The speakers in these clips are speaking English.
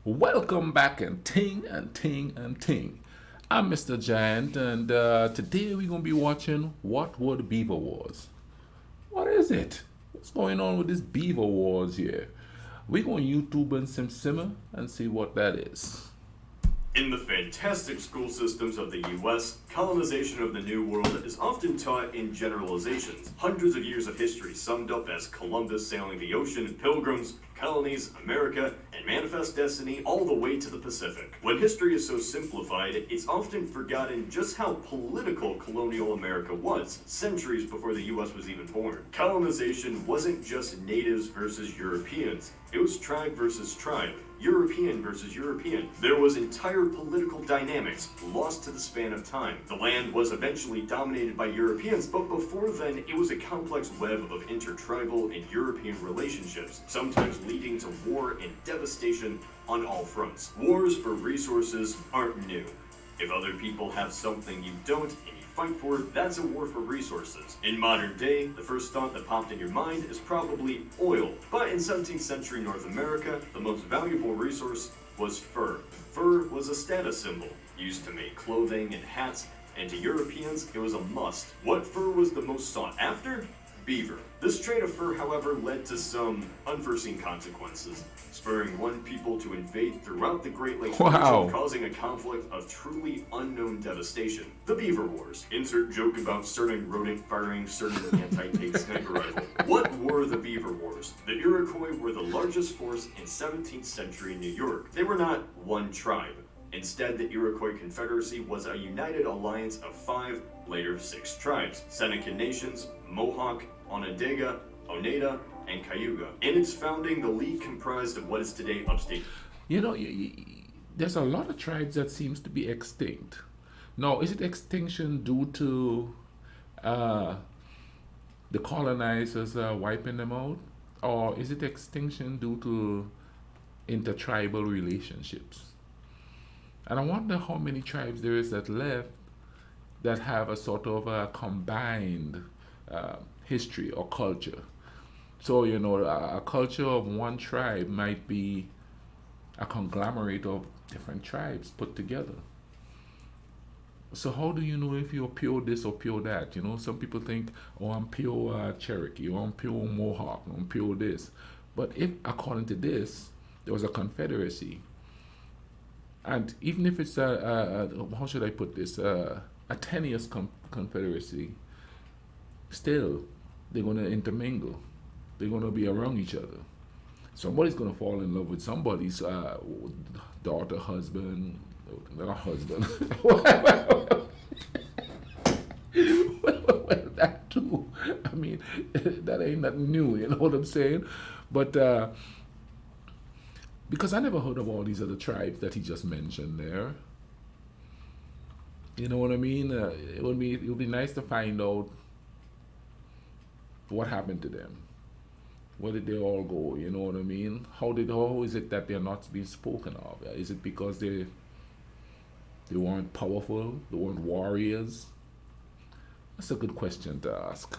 Welcome back and ting and ting and ting. I'm Mr. Giant, and today we're gonna be watching What Would Beaver Wars. What is it? What's going on with this Beaver Wars here? We're gonna YouTube and simmer and see what that is. In the fantastic school systems of the US, colonization of the New World is often taught in generalizations. Hundreds of years of history summed up as Columbus sailing the ocean, pilgrims, colonies, America, and manifest destiny all the way to the Pacific. When history is so simplified, it's often forgotten just how political colonial America was, centuries before the US was even born. Colonization wasn't just natives versus Europeans, it was tribe versus tribe, European versus European. There was entire political dynamics lost to the span of time. The land was eventually dominated by Europeans, but before then, it was a complex web of intertribal and European relationships, sometimes leading to war and devastation on all fronts. Wars for resources aren't new. If other people have something you don't, and you fight for it, that's a war for resources. In modern day, the first thought that popped in your mind is probably oil. But in 17th century North America, the most valuable resource was fur. Fur was a status symbol, used to make clothing and hats, and to Europeans, it was a must. What fur was the most sought after? Beaver. This trade of fur, however, led to some unforeseen consequences, spurring one people to invade throughout the Great Lakes Wow. region, causing a conflict of truly unknown devastation. The Beaver Wars. Insert joke about certain rodent firing certain anti-tank sniper rifle. What were the Beaver Wars? The Iroquois were the largest force in 17th century New York. They were not one tribe. Instead, the Iroquois Confederacy was a united alliance of 5, later 6 tribes: Seneca Nations, Mohawk, Onondaga, Oneida, and Cayuga. In its founding, the league comprised of what is today upstate. You know, there's a lot of tribes that seems to be extinct. Now, is it extinction due to uh, the colonizers wiping them out, or is it extinction due to intertribal relationships? And I wonder how many tribes there is that left that have a sort of a combined history or culture. So, a culture of one tribe might be a conglomerate of different tribes put together. So, how do you know if you're pure this or pure that? Some people think, oh, I'm pure Cherokee, or I'm pure Mohawk, or I'm pure this. But if, according to this, there was a confederacy, and even if it's how should I put this, a tenuous confederacy, still they're going to intermingle. They're going to be around each other. Somebody's going to fall in love with somebody's daughter, husband, not husband. Well, that too. I mean, that ain't nothing new. You know what I'm saying? But because I never heard of all these other tribes that he just mentioned there. You know what I mean? It would be nice to find out what happened to them. Where did they all go? You know what I mean? How is it that they're not being spoken of? Is it because they weren't powerful? They weren't warriors? That's a good question to ask.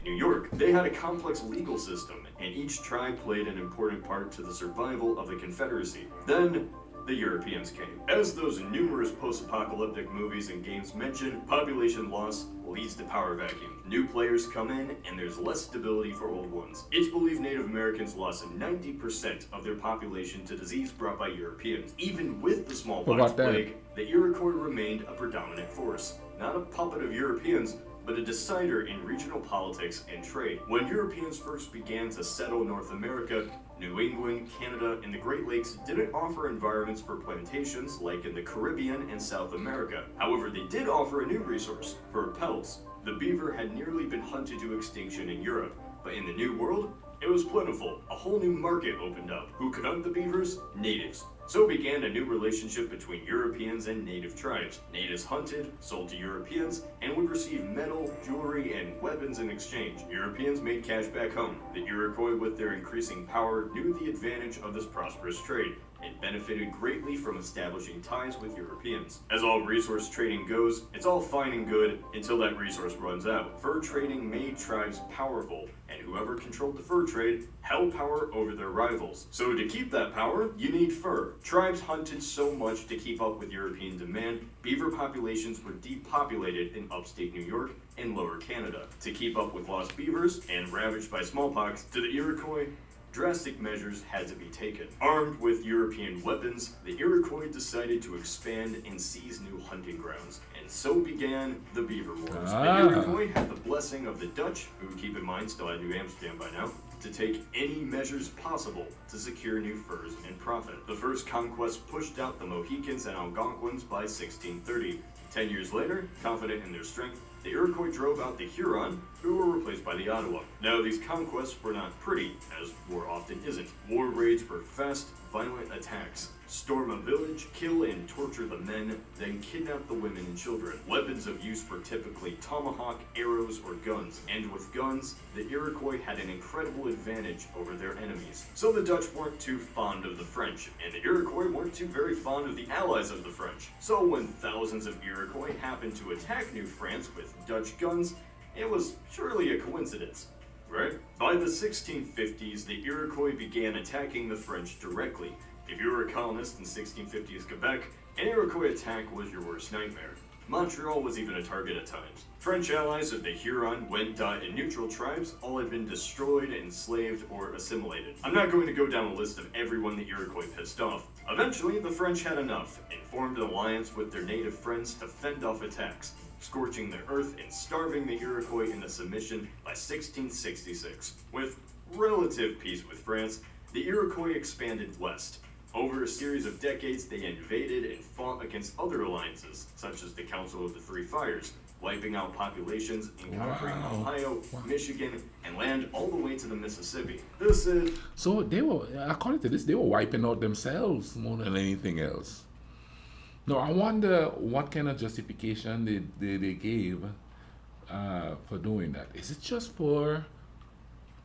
New York, they had a complex legal system, and each tribe played an important part to the survival of the Confederacy. Then, the Europeans came. As those numerous post-apocalyptic movies and games mention, population loss leads to power vacuum. New players come in, and there's less stability for old ones. It's believed Native Americans lost 90% of their population to disease brought by Europeans. Even with the smallpox plague, the Iroquois remained a predominant force. Not a puppet of Europeans, but a decider in regional politics and trade. When Europeans first began to settle North America, New England, Canada, and the Great Lakes didn't offer environments for plantations like in the Caribbean and South America. However, they did offer a new resource: fur pelts. The beaver had nearly been hunted to extinction in Europe, but in the New World, it was plentiful. A whole new market opened up. Who could hunt the beavers? Natives. So began a new relationship between Europeans and native tribes. Natives hunted, sold to Europeans, and would receive metal, jewelry, and weapons in exchange. Europeans made cash back home. The Iroquois, with their increasing power, knew the advantage of this prosperous trade and benefited greatly from establishing ties with Europeans. As all resource trading goes, it's all fine and good until that resource runs out. Fur trading made tribes powerful, and whoever controlled the fur trade held power over their rivals. So to keep that power, you need fur. Tribes hunted so much to keep up with European demand, beaver populations were depopulated in upstate New York and lower Canada. To keep up with lost beavers and ravaged by smallpox, to the Iroquois, drastic measures had to be taken. Armed with European weapons, the Iroquois decided to expand and seize new hunting grounds, and so began the Beaver Wars. The Iroquois had the blessing of the Dutch, who, keep in mind, still had New Amsterdam by now, to take any measures possible to secure new furs and profit. The first conquest pushed out the Mohicans and Algonquins by 1630. 10 years later, confident in their strength, the Iroquois drove out the Huron, who were replaced by the Ottawa. Now, these conquests were not pretty, as war often isn't. War raids were fast, violent attacks. Storm a village, kill and torture the men, then kidnap the women and children. Weapons of use were typically tomahawk, arrows, or guns. And with guns, the Iroquois had an incredible advantage over their enemies. So the Dutch weren't too fond of the French, and the Iroquois weren't too very fond of the allies of the French. So when thousands of Iroquois happened to attack New France with Dutch guns, it was surely a coincidence, right? By the 1650s, the Iroquois began attacking the French directly. If you were a colonist in 1650s Quebec, an Iroquois attack was your worst nightmare. Montreal was even a target at times. French allies of the Huron, Wendat, and neutral tribes all had been destroyed, enslaved, or assimilated. I'm not going to go down a list of everyone the Iroquois pissed off. Eventually, the French had enough and formed an alliance with their native friends to fend off attacks, scorching the earth and starving the Iroquois into submission by 1666. With relative peace with France, the Iroquois expanded west. Over a series of decades, they invaded and fought against other alliances, such as the Council of the Three Fires, wiping out populations in conquering Ohio, Michigan, and land all the way to the Mississippi. This is... So they were, according to this, they were wiping out themselves more than anything else. Now, I wonder what kind of justification they gave for doing that. Is it just for...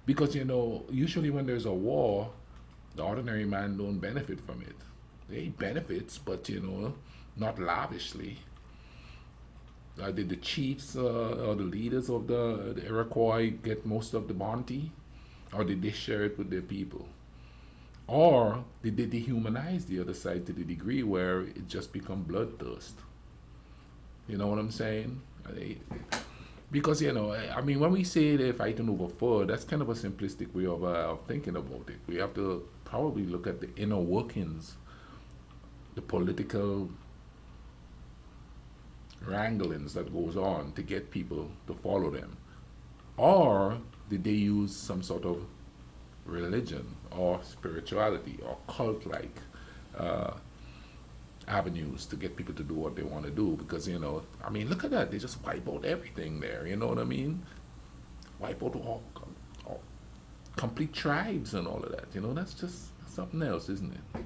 Because, you know, usually when there's a war, the ordinary man don't benefit from it. They benefits, but, you know, not lavishly. Did the chiefs or the leaders of the Iroquois get most of the bounty? Or did they share it with their people? Or did they dehumanize the other side to the degree where it just become bloodthirst? You know what I'm saying? Because, you know, I mean, when we say they're fighting over fur, that's kind of a simplistic way of thinking about it. We have to probably look at the inner workings, the political wranglings that goes on to get people to follow them. Or did they use some sort of religion or spirituality or cult-like avenues to get people to do what they want to do? Because, you know, I mean, look at that. They just wipe out everything there. You know what I mean? Wipe out all complete tribes and all of that. You know, that's just something else, isn't it?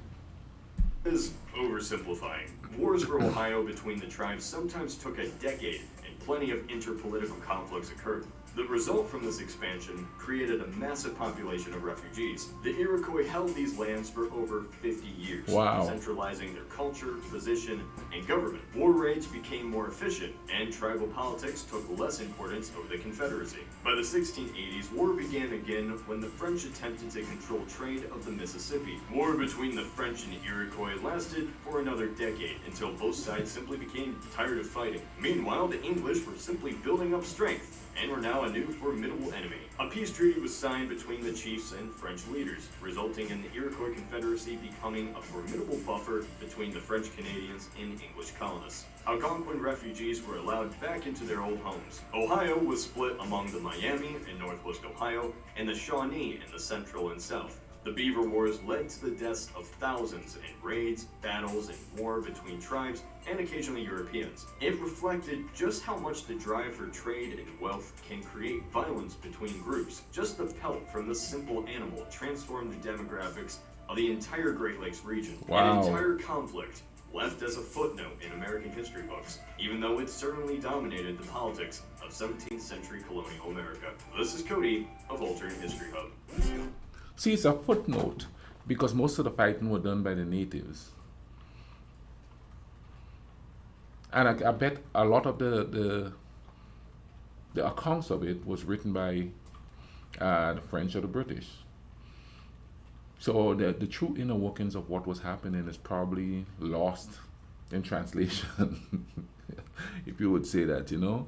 Is oversimplifying. Wars for Ohio between the tribes sometimes took a decade, and plenty of interpolitical conflicts occurred. The result from this expansion created a massive population of refugees. The Iroquois held these lands for over 50 years, centralizing their culture, position, and government. War raids became more efficient, and tribal politics took less importance over the Confederacy. By the 1680s, war began again when the French attempted to control trade of the Mississippi. War between the French and Iroquois lasted for another decade, until both sides simply became tired of fighting. Meanwhile, the English were simply building up strength, and were now a new formidable enemy. A peace treaty was signed between the chiefs and French leaders, resulting in the Iroquois Confederacy becoming a formidable buffer between the French Canadians and English colonists. Algonquin refugees were allowed back into their old homes. Ohio was split among the Miami in northwest Ohio and the Shawnee in the central and south. The Beaver Wars led to the deaths of thousands in raids, battles, and war between tribes and occasionally Europeans. It reflected just how much the drive for trade and wealth can create violence between groups. Just the pelt from this simple animal transformed the demographics of the entire Great Lakes region. Wow. An entire conflict left as a footnote in American history books, even though it certainly dominated the politics of 17th century colonial America. This is Cody of Alternate History Hub. See, it's a footnote. because most of the fighting were done by the natives. And I bet a lot of the accounts of it was written by the French or the British. So the true inner workings of what was happening is probably lost in translation, if you would say that, you know.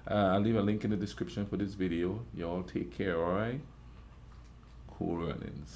I'll leave a link in the description for this video. Y'all take care, alright? Cool runnings.